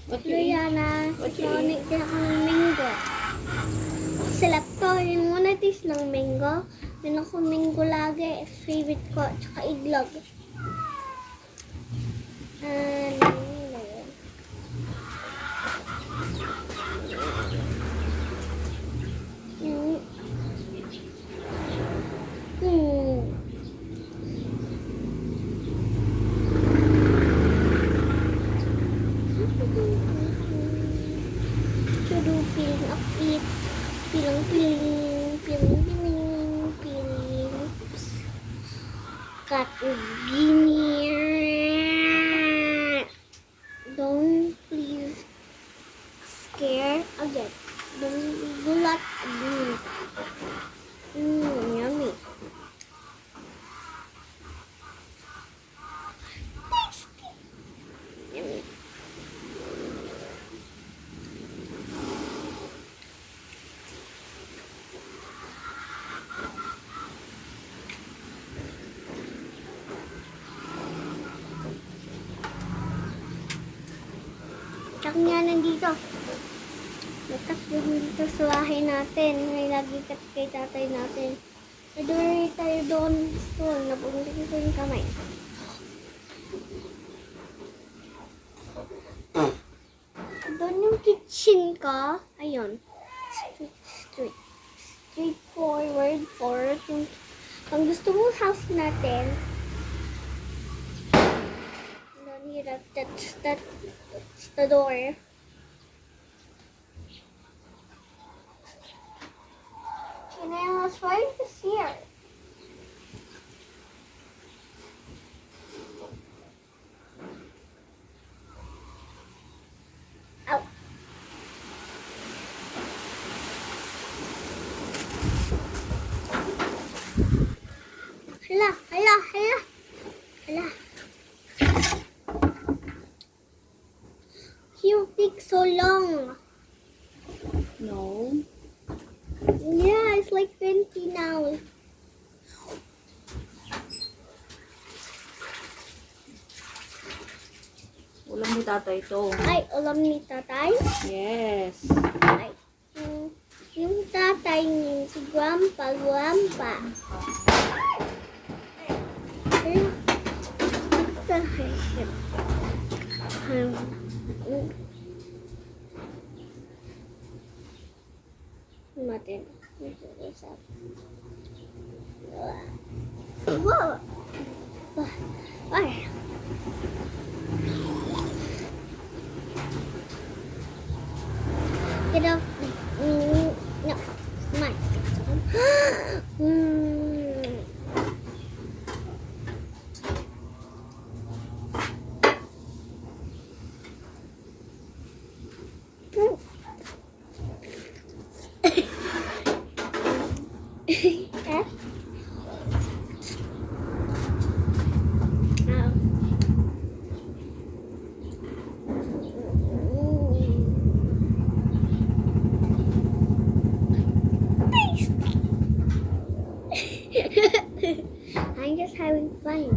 Luyana, Sonic din ako ng mango. Sarap to. Yung muna taste ng mango. Yun ako mango lagi. Favorite ko. Tsaka iglog. Feeling of it. Feeling. Got is guinea. Don't please scare again. Don't gulat again. Yummy. Tasty. Yummy. Tsaka nga nandito. Natakbo dito sa bahay natin. May lagi kay tatay natin. Naduri tayo doon. Napunta ko yung kamay. Doon yung kitchen ko. Ayun. Straightforward. Pag gusto mong house natin, that's the door. And then let's try this here. Ow. Hala. You take so long. No. Yeah, it's like 20 now. Ulam ni tatay ito. Ay, ulam ni tatay. Yes. Ay, yung tatay niya, si Grandpa. Ay, what the heck? Natin. Wow! Ay! Get up. No. Smile. I'm just having fun.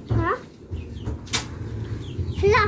Ha? Hala!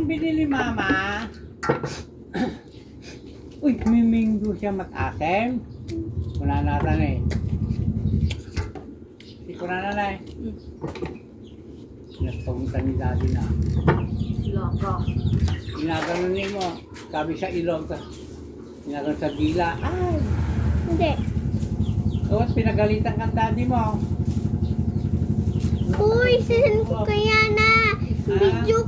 Binili mama. Uy, may Manggo siya mag-asim. Wala natin eh. Hindi ko na nanay. Naspunta ni daddy na. Laka. Ginaganon niya mo. Sabi sa ilong. Ginaganon sa dila. Ay! Hindi. Tapos pinagalitan kang daddy mo. Uy! isisin ko kaya na. Video